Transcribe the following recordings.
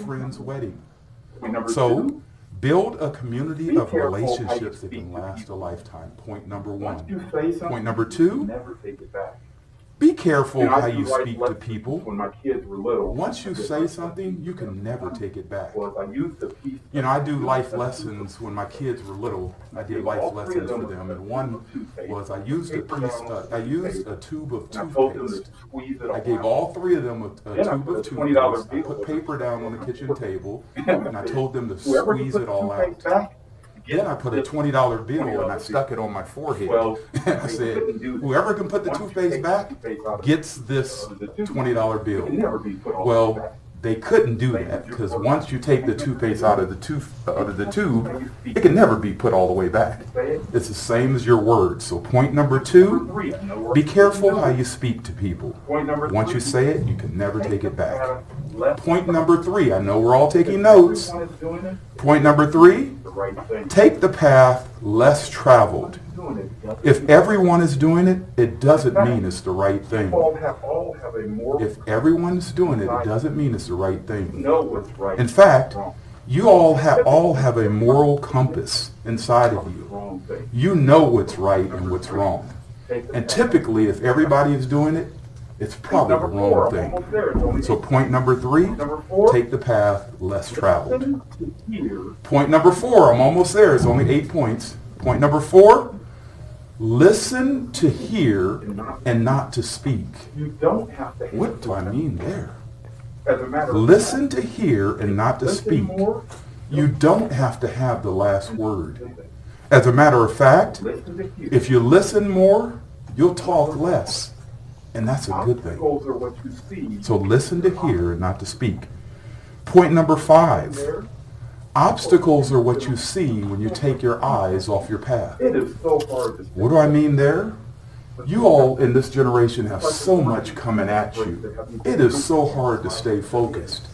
friend's wedding. Point number So, two, build a community be of careful how you relationships that speak can to last a people. lifetime. Point number Once one. you say something, Point number you two, never take it back. be careful And I how do you life speak to lessons people. when my kids were little. Once you say something, you can never take it back. Was I used a piece You know, I do life of lessons when my kids were little. I did life lessons for them, and one was I used a tube of and I told them to toothpaste. squeeze it I gave all three of them a Then I tube put of a $20 toothpaste. I bill. put paper down on the kitchen table, and I told them to Whoever can squeeze put it the all out. toothpaste back, Then I put a $20 bill and I stuck it on my forehead. Well, And I said, whoever can put the toothpaste back gets this $20 it can bill. never be put all the way Well, back. they couldn't do that because once you take the toothpaste out of the tube, it can never be put all the way back. It's the same as your words. So point number two, be careful how you speak to people. Once you say it, you can never take it back. Point number three, I know we're all taking notes. Point number three, take the path less traveled. If everyone is doing it, it doesn't mean it's the right thing. If everyone's doing it, it doesn't mean it's the right thing. In fact, you all have a moral compass inside of you. You know what's right and what's wrong. And typically, if everybody is doing it, it's probably the wrong thing. So point number three, take the path less traveled. Point number four, I'm almost there. It's only 8 points. Point number four, listen to hear and not to speak. What do I mean there? Listen to hear and not to speak. You don't have to have the last word. As a matter of fact, if you listen more, you'll talk less. And that's a good thing. So listen to hear and not to speak. Point number five. Obstacles are what you see when you take your eyes off your path. What do I mean there? You all in this generation have so much coming at you. It is so hard to stay focused.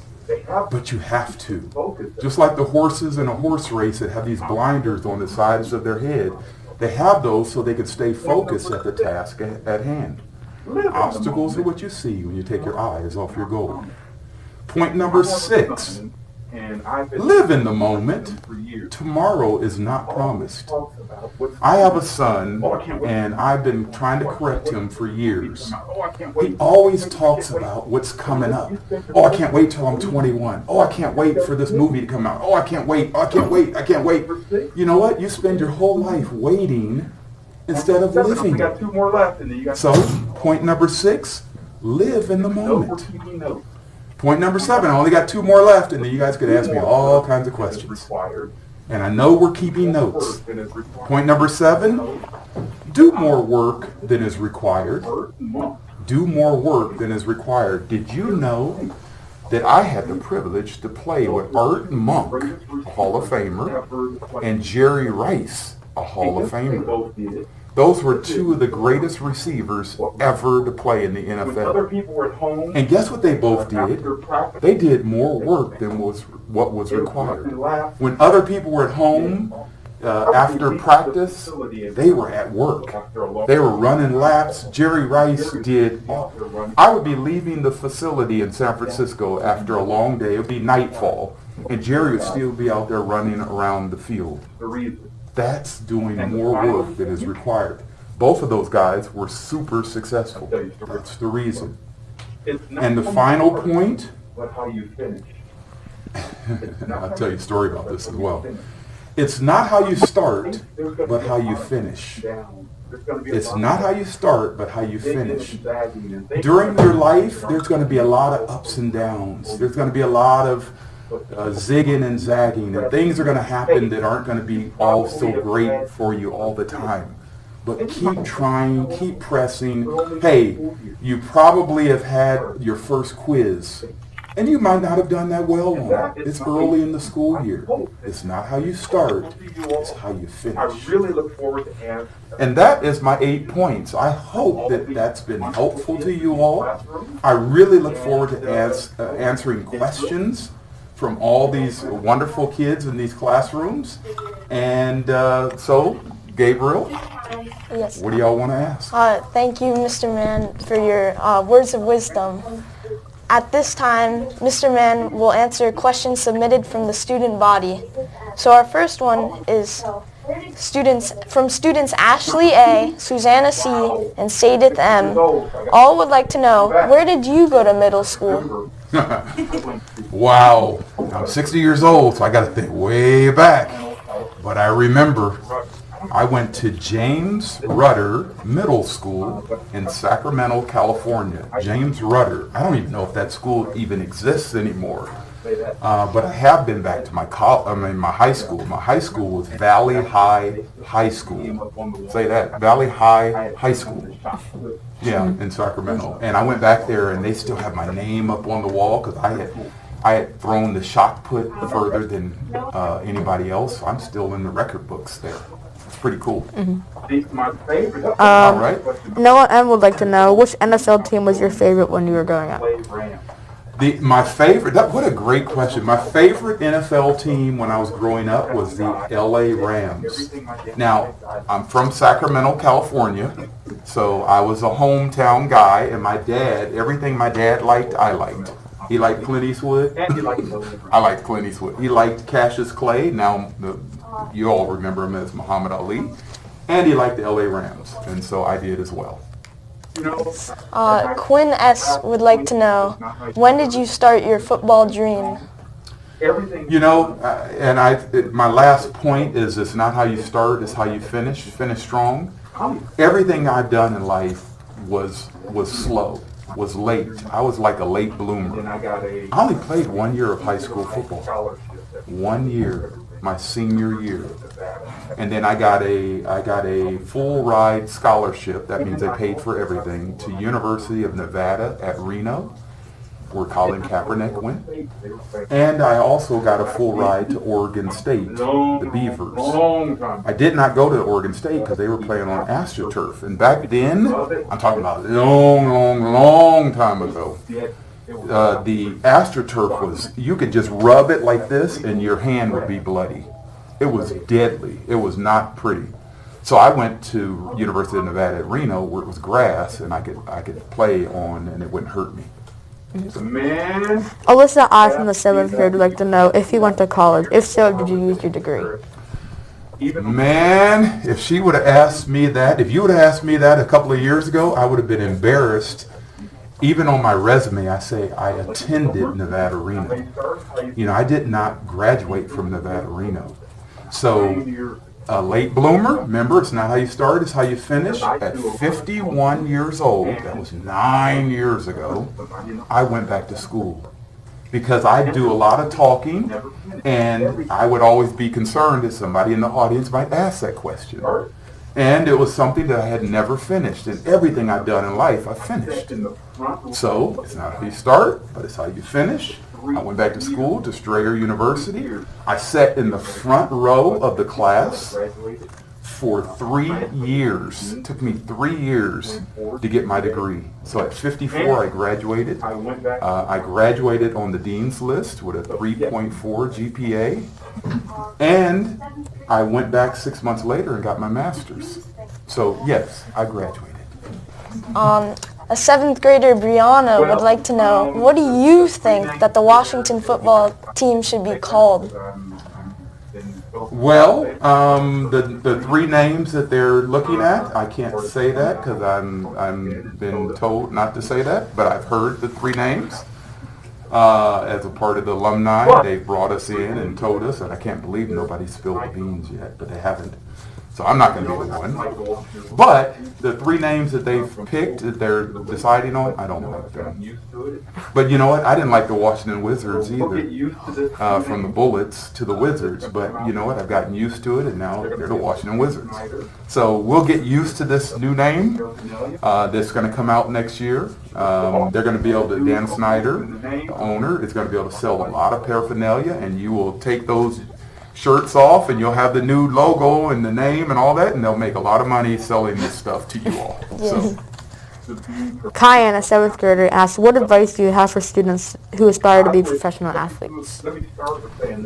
But you have to. Just like the horses in a horse race that have these blinders on the sides of their head, they have those so they can stay focused at the task at hand. Obstacles are what you see when you take your eyes off your goal. Point number six. Live in the moment. Tomorrow is not promised. I have a son, and I've been trying to correct him for years. He always talks about what's coming up. Oh, I can't wait till I'm 21. Oh, I can't wait for this movie to come out. Oh, I can't wait. I can't wait. I can't wait. You know what? You spend your whole life waiting instead of living. So, point number six, live in the moment. Point number seven, I only got 2 more left, and then you guys could ask me all kinds of questions. And I know we're keeping notes. Point number 7, do more work than is required. Do more work than is required. Did you know that I had the privilege to play with Art Monk, a Hall of Famer, and Jerry Rice, a Hall of Famer? Those were 2 of the greatest receivers ever to play in the NFL. And guess what they both did? They did more work than what was required. When other people were at home after practice, they were at work. They were running laps. Jerry Rice did. I would be leaving the facility in San Francisco after a long day. It would be nightfall. And Jerry would still be out there running around the field. That's doing more work than is required. Both of those guys were super successful. That's the reason. And the final point, I'll tell you a story about this as well. It's not how you start, but how you finish. It's not how you start, but how you finish. During your life, there's going to be a lot of ups and downs. There's going to be a lot of zigging and zagging, and things are going to happen that aren't going to be all so great for you all the time. But keep trying, keep pressing. Hey, you probably have had your first quiz, and you might not have done that well on it. It's early in the school year. It's not how you start, it's how you finish. And that is my 8 points. I hope that that's been helpful to you all. I really look forward to answering questions from all these wonderful kids in these classrooms. And so, Gabriel, Yes. what do y'all want to ask? Thank you, Mr. Mann, for your words of wisdom. At this time, Mr. Mann will answer questions submitted from the student body. So our first one is students Ashley A., Susanna C., and Sadith M. All would like to know, where did you go to middle school? Wow, I'm 60 years old, so I got to think way back. But I remember I went to James Rudder Middle School in Sacramento, California. James Rudder. I don't even know if that school even exists anymore. But I have been back to my high school. My high school was Valley High High School. Say that, Valley High High School. Yeah, in Sacramento. And I went back there, and they still have my name up on the wall because I had thrown the shot put further than anybody else. So I'm still in the record books there. It's pretty cool. All right. Noah M. would like to know, which NFL team was your favorite when you were growing up? My favorite, what a great question. My favorite NFL team when I was growing up was the LA Rams. Now, I'm from Sacramento, California, so I was a hometown guy, and my dad, everything my dad liked, I liked. He liked Clint Eastwood. I liked Clint Eastwood. He liked Cassius Clay. Now, you all remember him as Muhammad Ali. And he liked the LA Rams, and so I did as well. Quinn S. would like to know, when did you start your football dream? You know, my last point is it's not how you start, it's how you finish. Finish strong. Everything I've done in life was slow, was late. I was like a late bloomer. I only played 1 year of high school football. 1 year, my senior year. And then I got a full ride scholarship. That means they paid for everything, to University of Nevada at Reno, where Colin Kaepernick went. And I also got a full ride to Oregon State, the Beavers. I did not go to Oregon State because they were playing on AstroTurf. And back then, I'm talking about a long time ago, the AstroTurf was, you could just rub it like this and your hand would be bloody. It was deadly. It was not pretty. So I went to University of Nevada at Reno, where it was grass, and I could play on, and it wouldn't hurt me. Man. Alyssa I. from the 7th grade would like to know if you went to college. If so, did you use your degree? Man, if she would have asked me that, if you would have asked me that a couple of years ago, I would have been embarrassed. Even on my resume, I say I attended Nevada Reno. You know, I did not graduate from Nevada Reno. So, a late bloomer, remember, it's not how you start, it's how you finish. At 51 years old, that was 9 years ago, I went back to school. Because I do a lot of talking, and I would always be concerned that somebody in the audience might ask that question. And it was something that I had never finished. And everything I've done in life, I finished. So, it's not how you start, but it's how you finish. I went back to school to Strayer University. I sat in the front row of the class for 3 years. It took me 3 years to get my degree. So at 54, I graduated. I graduated on the dean's list with a 3.4 GPA. And I went back 6 months later and got my master's. So yes, I graduated. A 7th grader, Brianna, would like to know, what do you think that the Washington football team should be called? Well, the three names that they're looking at, I can't say that because I'm been told not to say that, but I've heard the three names. As a part of the alumni, they brought us in and told us, and I can't believe nobody spilled the beans yet, but they haven't. So I'm not going to be the one. But the three names that they've picked, that they're deciding on, I don't like them. But you know what? I didn't like the Washington Wizards either, from the Bullets to the Wizards. But you know what? I've gotten used to it, and now they're the Washington Wizards. So we'll get used to this new name that's going to come out next year. They're going to be able to, Dan Snyder, the owner, is going to be able to sell a lot of paraphernalia, and you will take those shirts off and you'll have the new logo and the name and all that, and they'll make a lot of money selling this stuff to you all. So, Kyan, a 7th grader, asked, what advice do you have for students who aspire to be professional athletes?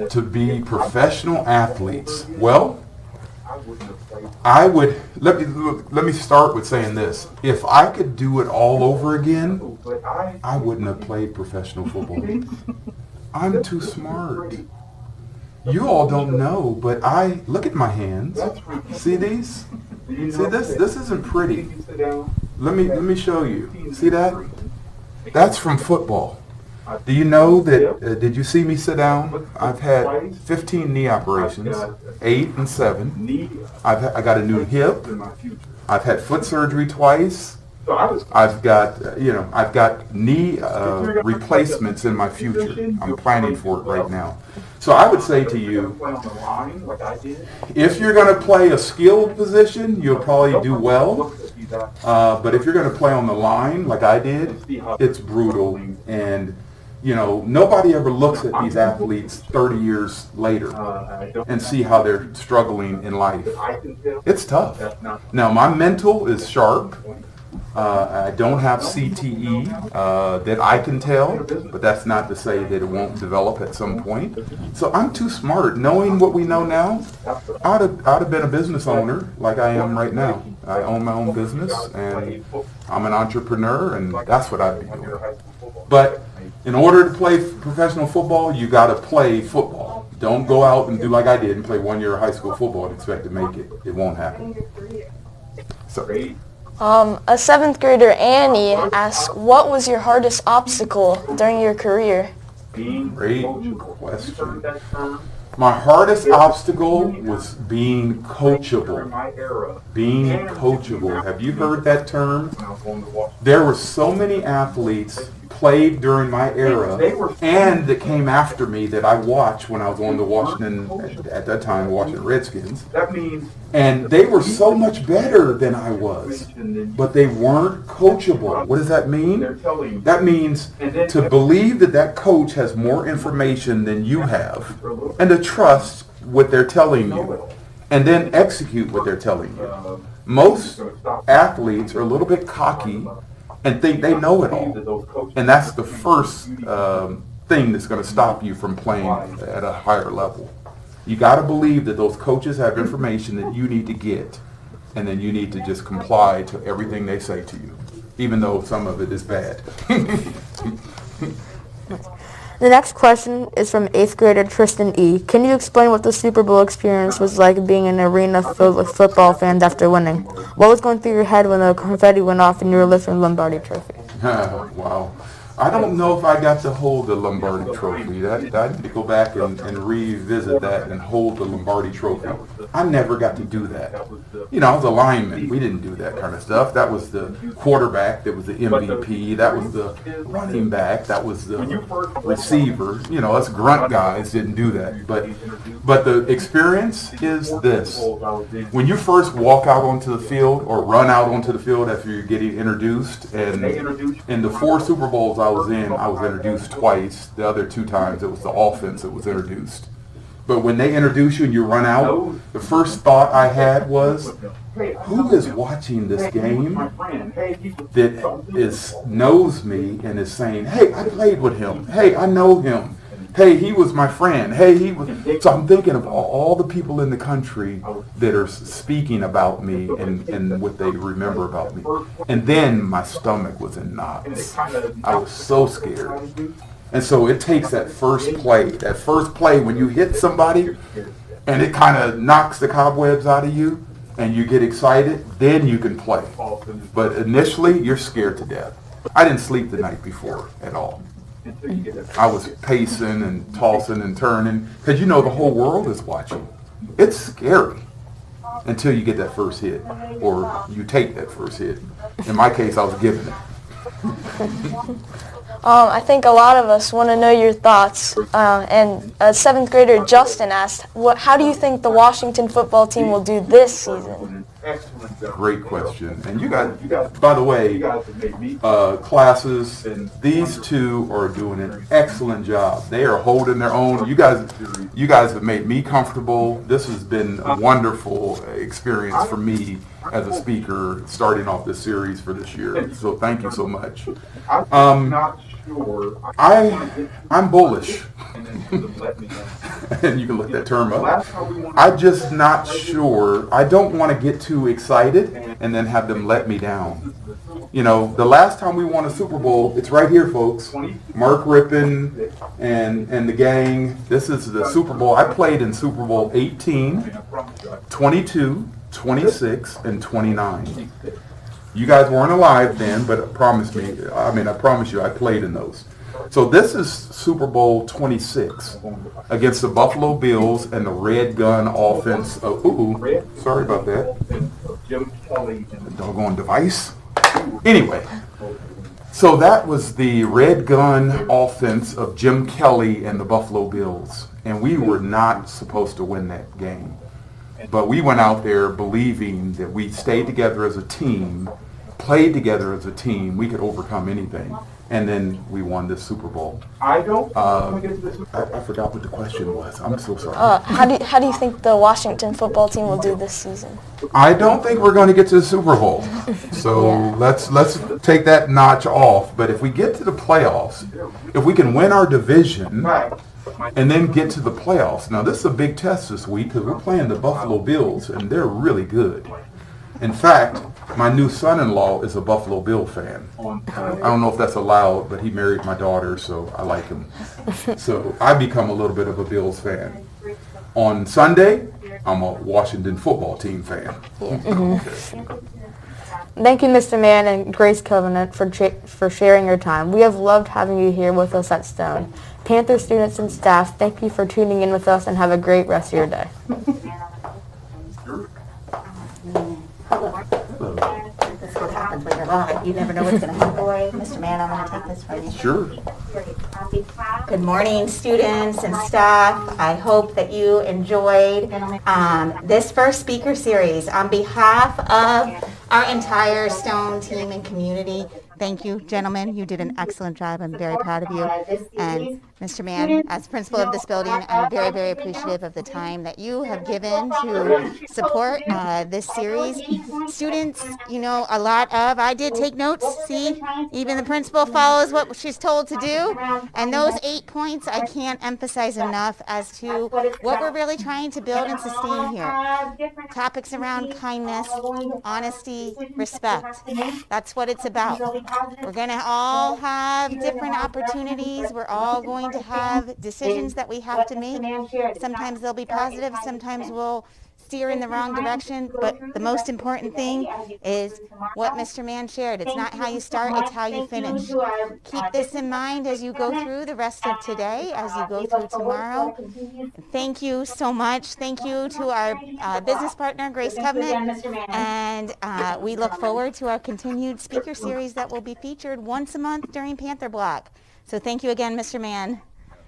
To be professional athletes, well, let me start with saying this. If I could do it all over again, I wouldn't have played professional football. I'm too smart. You all don't know, but look at my hands. See these? See this? This isn't pretty. Let me show you. See that? That's from football. Do you know that, did you see me sit down? I've had 15 knee operations, 8 and 7. I got a new hip. I've had foot surgery twice. I've got knee replacements in my future. I'm planning for it right now. So I would say to you, if you're going to play a skilled position, you'll probably do well. But if you're going to play on the line like I did, it's brutal. And nobody ever looks at these athletes 30 years later and see how they're struggling in life. It's tough. Now, my mental is sharp. I don't have CTE that I can tell, but that's not to say that it won't develop at some point. So I'm too smart. Knowing what we know now, I'd have been a business owner like I am right now. I own my own business, and I'm an entrepreneur, and that's what I'd be doing. But in order to play professional football, you got to play football. Don't go out and do like I did and play 1 year of high school football and expect to make it. It won't happen. So. A 7th grader, Annie, asks, what was your hardest obstacle during your career? Great question. My hardest obstacle was being coachable. Being coachable. Have you heard that term? There were so many athletes played during my era and that came after me that I watched when I was on the Washington, at that time, Washington Redskins. And they were so much better than I was, but they weren't coachable. What does that mean? That means to believe that that coach has more information than you have and to trust what they're telling you and then execute what they're telling you. Most athletes are a little bit cocky and think they know it all. And that's the first thing that's going to stop you from playing at a higher level. You got to believe that those coaches have information that you need to get, and then you need to just comply to everything they say to you, even though some of it is bad. The next question is from 8th grader Tristan E. Can you explain what the Super Bowl experience was like being in an arena filled with football fans after winning? What was going through your head when the confetti went off and you were lifting the Lombardi trophy? Wow. I don't know if I got to hold the Lombardi trophy. I need to go back and revisit that and hold the Lombardi trophy. I never got to do that. I was a lineman. We didn't do that kind of stuff. That was the quarterback. That was the MVP. That was the running back. That was the receiver. Us grunt guys didn't do that. But the experience is this. When you first walk out onto the field or run out onto the field after you're getting introduced, and in the 4 Super Bowls I was introduced twice. The other 2 times it was the offense that was introduced. But when they introduce you and you run out, the first thought I had was, who is watching this game that knows me and is saying, hey, I played with him. Hey, I know him. Hey, he was my friend. Hey, he was. So I'm thinking of all the people in the country that are speaking about me and what they remember about me. And then my stomach was in knots. I was so scared. And so it takes that first play when you hit somebody and it kind of knocks the cobwebs out of you and you get excited, then you can play. But initially, you're scared to death. I didn't sleep the night before at all. I was pacing and tossing and turning because the whole world is watching. It's scary until you get that first hit or you take that first hit. In my case, I was giving it. I think a lot of us want to know your thoughts. And 7th grader Justin asked, how do you think the Washington football team will do this season? Great question. And you guys, by the way, classes, these 2 are doing an excellent job. They are holding their own. You guys have made me comfortable. This has been a wonderful experience for me as a speaker starting off this series for this year. So thank you so much. I'm bullish. And you can look that term up. I'm just not sure. I don't want to get too excited and then have them let me down. You know, the last time we won a Super Bowl, it's right here, folks. Mark Rippon and the gang. This is the Super Bowl. I played in Super Bowl 18, 22, 26, and 29. You guys weren't alive then, but I promise you, I played in those. So this is Super Bowl 26 against the Buffalo Bills and the Red Gun offense. Sorry about that. The doggone device. Anyway, so that was the Red Gun offense of Jim Kelly and the Buffalo Bills. And we were not supposed to win that game. But we went out there believing that we stayed together as a team, played together as a team, we could overcome anything. And then we won this Super Bowl. I forgot what the question was. I'm so sorry. How do you think the Washington football team will do this season? I don't think we're going to get to the Super Bowl. So let's take that notch off. But if we get to the playoffs, if we can win our division and then get to the playoffs. Now, this is a big test this week because we're playing the Buffalo Bills, and they're really good. In fact, my new son-in-law is a Buffalo Bill fan. I don't know if that's allowed, but he married my daughter, so I like him. So I become a little bit of a Bills fan. On Sunday, I'm a Washington football team fan. Thank you, Mr. Mann and Grace Covenant, for sharing your time. We have loved having you here with us at Stone. Panther students and staff, thank you for tuning in with us and have a great rest of your day. This is what happens when you're live. You never know what's going to happen. Mr. Mann, I'm going to take this from you. Sure. Good morning, students and staff. I hope that you enjoyed this first speaker series. On behalf of our entire Stone team and community, thank you, gentlemen. You did an excellent job. I'm very proud of you. And Mr. Mann, as principal of this building, I'm very, very appreciative of the time that you have given to support this series. Students, you know, I did take notes. See, even the principal follows what she's told to do. And those 8 points, I can't emphasize enough as to what we're really trying to build and sustain here. Topics around kindness, honesty, respect. That's what it's about. We're going to all have different opportunities. We're all going to have decisions that we have to make. Sometimes they'll be positive. Sometimes we'll steer in the wrong direction. But the most important thing is what Mr. Mann shared. It's not how you start, it's how you finish. Keep this in mind as you go through the rest of today, as you go through tomorrow. Thank you so much. Thank you to our business partner, Grace Covenant. And we look forward to our continued speaker series that will be featured once a month during Panther Block. So thank you again, Mr. Mann,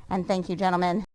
and thank you, gentlemen.